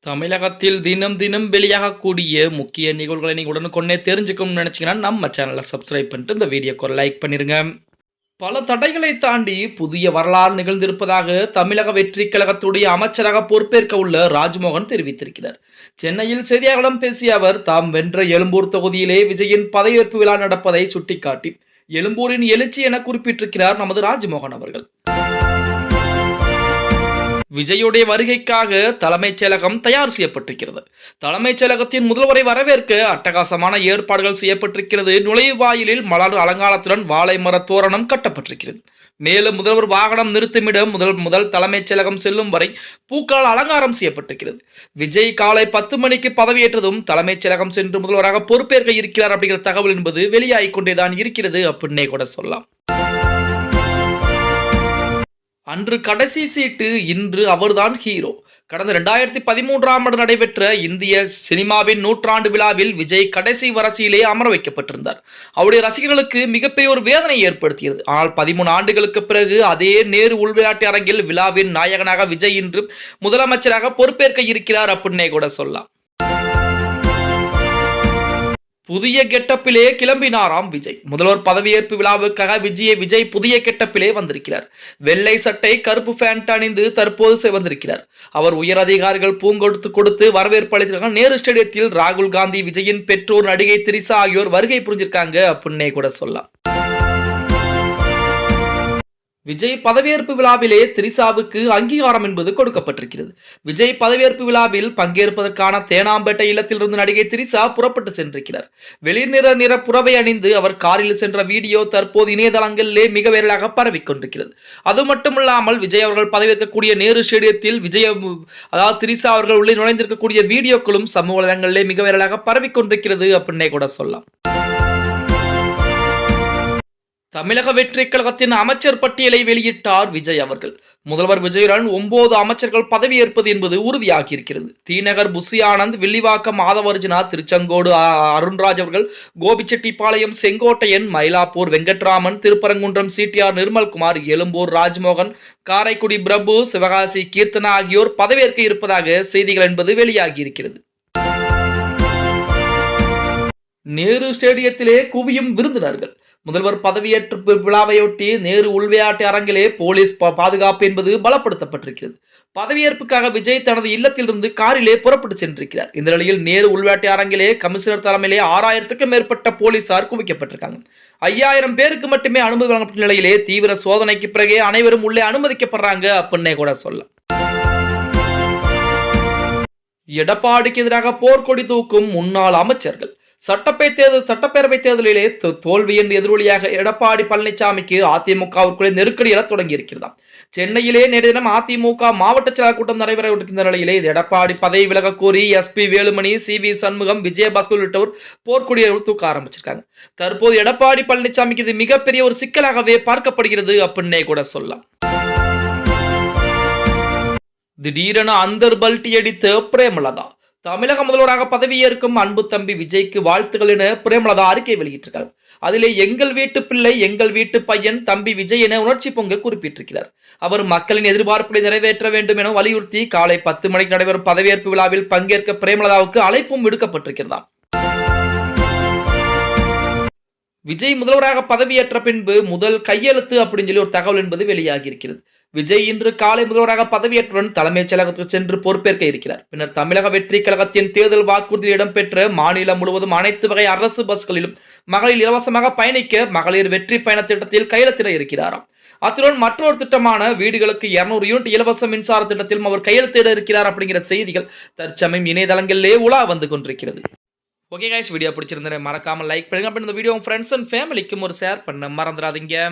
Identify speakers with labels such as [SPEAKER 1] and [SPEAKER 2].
[SPEAKER 1] தமிழகத்தில் தினம் தினம் வெளியாகக்கூடிய முக்கிய நிகழ்வுகளை நீங்கள் உடனுக்குடனே தெரிஞ்சுக்கணும்னு நினச்சிங்கன்னா நம்ம சேனலை சப்ஸ்கிரைப் பண்ணிட்டு இந்த வீடியோக்கு ஒரு லைக் பண்ணிடுங்க. பல தடைகளை தாண்டி புதிய வரலாறு நிகழ்ந்திருப்பதாக தமிழக வெற்றி கழகத்துடைய அமைச்சராக பொறுப்பேற்க உள்ள ராஜ்மோகன் தெரிவித்திருக்கிறார். சென்னையில் செய்தியாளர்களிடம் பேசிய அவர், தாம் வென்ற எழும்பூர் தொகுதியிலே விஜயின் பதவியேற்பு விழா நடப்பதை சுட்டிக்காட்டி எழும்பூரின் எழுச்சி என குறிப்பிட்டிருக்கிறார் நமது ராஜ்மோகன் அவர்கள். விஜயுடைய வருகைக்காக தலைமைச் செயலகம் தயார் செய்யப்பட்டிருக்கிறது. தலைமைச் செயலகத்தின் முதல்வரை வரவேற்க அட்டகாசமான ஏற்பாடுகள் செய்யப்பட்டிருக்கிறது. நுழைவாயிலில் மலர் அலங்காரத்துடன் வாழை மர தோரணம் கட்டப்பட்டிருக்கிறது. மேலும் முதல்வர் வாகனம் நிறுத்துமிடம் முதல் தலைமைச் செயலகம் செல்லும் வரை பூக்கால் அலங்காரம் செய்யப்பட்டிருக்கிறது. விஜய் காலை 10 மணிக்கு பதவியேற்றதும் தலைமைச் செயலகம் சென்று முதல்வராக பொறுப்பேற்க இருக்கிறார் அப்படிங்கிற தகவல் என்பது வெளியாகிக் கொண்டேதான் இருக்கிறது அப்படின்னே கூட சொல்லலாம். அன்று கடைசி சீட்டு, இன்று அவர்தான் ஹீரோ. கடந்த 2013ஆம் ஆண்டு நடைபெற்ற இந்திய சினிமாவின் 100ஆண்டு விழாவில் விஜய் கடைசி வரிசையிலே அமர வைக்கப்பட்டிருந்தார். அவருடைய ரசிகர்களுக்கு மிகப்பெரிய ஒரு வேதனை ஏற்படுத்தியது. ஆனால் 13 ஆண்டுகளுக்கு பிறகு அதே நேரு உள்விளையாட்டு அரங்கில் விழாவின் நாயகனாக விஜய் இன்று முதலமைச்சராக பொறுப்பேற்க இருக்கிறார் அப்படின்னே கூட சொல்லலாம். புதிய கெட்டப்பிலே கிளம்பினாராம் விஜய். முதல்வர் பதவியேற்பு விழாவுக்காக விஜய் புதிய கெட்டப்பிலே வந்திருக்கிறார். வெள்ளை சட்டை, கருப்பு பேண்ட் அணிந்து தற்போது வந்திருக்கிறார். அவர் உயர் அதிகாரிகள் பூங்கொடுத்து கொடுத்து வரவேற்பு அளித்திருக்காங்க. நேரு ஸ்டேடியத்தில் ராகுல் காந்தி, விஜயின் பெற்றோர், நடிகை திரிசா ஆகியோர் வருகை புரிஞ்சிருக்காங்க அப்படின்னே கூட சொல்லலாம். விஜய் பதவியேற்பு விழாவிலே திரிசாவுக்கு அங்கீகாரம் என்பது கொடுக்கப்பட்டிருக்கிறது. விஜய் பதவியேற்பு விழாவில் பங்கேற்பதற்கான தேனாம்பேட்டை இல்லத்திலிருந்து நடிகை திரிசா புறப்பட்டு சென்றிருக்கிறார். வெளிர் நிற புறவை அணிந்து அவர் காரில் சென்ற வீடியோ தற்போது இணையதளங்களிலே மிக வைரலாக பரவிக்கொண்டிருக்கிறது. அது மட்டுமல்லாமல் விஜய் அவர்கள் பதவியேற்கக்கூடிய நேரு ஸ்டேடியத்தில் திரிசா அவர்கள் உள்ளே நுழைந்திருக்கக்கூடிய வீடியோக்களும் சமூக வலைதளங்களிலே மிக வைரலாக பரவிக்கொண்டிருக்கிறது அப்படின்னே கூட சொல்லலாம். தமிழக வெற்றி கழகத்தின் அமைச்சர் பட்டியலை வெளியிட்டார் விஜய் அவர்கள். முதல்வர் விஜயுடன் 9 அமைச்சர்கள் பதவியேற்பது என்பது உறுதியாகி இருக்கிறது. தீநகர் புசி ஆனந்த், வில்லிவாக்கம் ஆதவர்ஜுனா, திருச்செங்கோடு அருண்ராஜ் அவர்கள், கோபிச்செட்டிப்பாளையம் செங்கோட்டையன், மயிலாப்பூர் வெங்கட்ராமன், திருப்பரங்குன்றம் சிடிஆர் நிர்மல்குமார், எழும்பூர் ராஜ்மோகன், காரைக்குடி பிரபு, சிவகாசி கீர்த்தனா ஆகியோர் பதவியேற்க இருப்பதாக செய்திகள் என்பது வெளியாகி இருக்கிறது. நேரு ஸ்டேடியத்திலே குவியும் விருந்தினர்கள். முதல்வர் பதவியேற்பு விழாவையொட்டி நேரு உள்விளையாட்டு அரங்கிலே போலீஸ் பாதுகாப்பு என்பது பலப்படுத்தப்பட்டிருக்கிறது. பதவியேற்புக்காக விஜய் தனது இல்லத்திலிருந்து காரிலே புறப்பட்டு சென்றிருக்கிறார். இந்த நிலையில் நேரு உள்விளையாட்டு அரங்கிலே கமிஷனர் தலைமையிலே 6000க்கும் மேற்பட்ட போலீசார் குவிக்கப்பட்டிருக்காங்க. 5000 பேருக்கு மட்டுமே அனுமதி வழங்கப்பட்ட நிலையிலே தீவிர சோதனைக்கு பிறகே அனைவரும் உள்ளே அனுமதிக்கப்படுறாங்க அப்படின்னே கூட சொல்லலாம். எடப்பாடிக்கு எதிராக போர்க்கொடி தூக்கும் முன்னாள் அமைச்சர்கள். சட்டப்பேரவை தேர்தலிலே தோல்வி என்று எதிரொலியாக எடப்பாடி பழனிசாமிக்கு அதிமுகவிற்குள்ளே நெருக்கடி எழ தொடங்கி இருக்கிறதாம். சென்னையிலே நேற்று தினம் அதிமுக மாவட்ட செயலாளர் கூட்டம் நடைபெற இருக்கின்ற நிலையிலே எடப்பாடி பதவி விலக கோரி SP வேலுமணி, CV சண்முகம், விஜயபாஸ்கர் உள்ளிட்டோர் போர்க்கொடியை தூக்க ஆரம்பிச்சிருக்காங்க. தற்போது எடப்பாடி பழனிசாமிக்கு இது மிகப்பெரிய ஒரு சிக்கலாகவே பார்க்கப்படுகிறது அப்படின்னே கூட சொல்லலாம். திடீரென அந்தர் பல்டி அடித்த பிரேமலதா. தமிழக முதல்வராக பதவியேற்கும் அன்பு தம்பி விஜய்க்கு வாழ்த்துக்கள் என பிரேமலதா அறிக்கை வெளியிட்டிருக்கிறார். அதிலே எங்கள் வீட்டு பிள்ளை, எங்கள் வீட்டு பையன் தம்பி விஜய் என உணர்ச்சி பொங்க குறிப்பிட்டிருக்கிறார். அவர் மக்களின் எதிர்பார்ப்புகளை நிறைவேற்ற வேண்டும் என வலியுறுத்தி காலை 10 மணிக்கு நடைபெறும் பதவியேற்பு விழாவில் பங்கேற்க பிரேமலதாவுக்கு அழைப்பும் விடுக்கப்பட்டிருக்கிறதாம். விஜய் முதல்வராக பதவியேற்ற பின்பு முதல் கையெழுத்து அப்படின்னு சொல்லி ஒரு தகவல் என்பது வெளியாகி இருக்கிறது. விஜய் இன்று காலை முதல்வராக பதவியேற்றுடன் தலைமைச் செயலகத்துக்கு சென்று பொறுப்பேற்க இருக்கிறார். பின்னர் தமிழக வெற்றி கழகத்தின் தேர்தல் வாக்குறுதியில் இடம்பெற்ற மாநிலம் முழுவதும் அனைத்து வகை அரசு பஸ்களிலும் மகளிர் இலவசமாக பயணிக்க மகளிர் வெற்றி பயண திட்டத்தில் கையெழுத்திட இருக்கிறாராம். அத்துடன் மற்றொரு திட்டமான வீடுகளுக்கு 200 யூனிட் இலவச மின்சார திட்டத்திலும் அவர் கையெழுத்திட இருக்கிறார் அப்படிங்கிற செய்திகள் தற்சமயம் இணையதளங்களிலே உலா வந்து கொண்டிருக்கிறது. ஓகே கைஸ், வீடியோ பிடிச்சிருந்தேன் மறக்காம லைக் பண்ணுங்க. இந்த வீடியோ ஃப்ரெண்ட்ஸ் அண்ட் ஃபேமிலிக்கும் ஒரு ஷேர் பண்ண மறந்துடாதீங்க.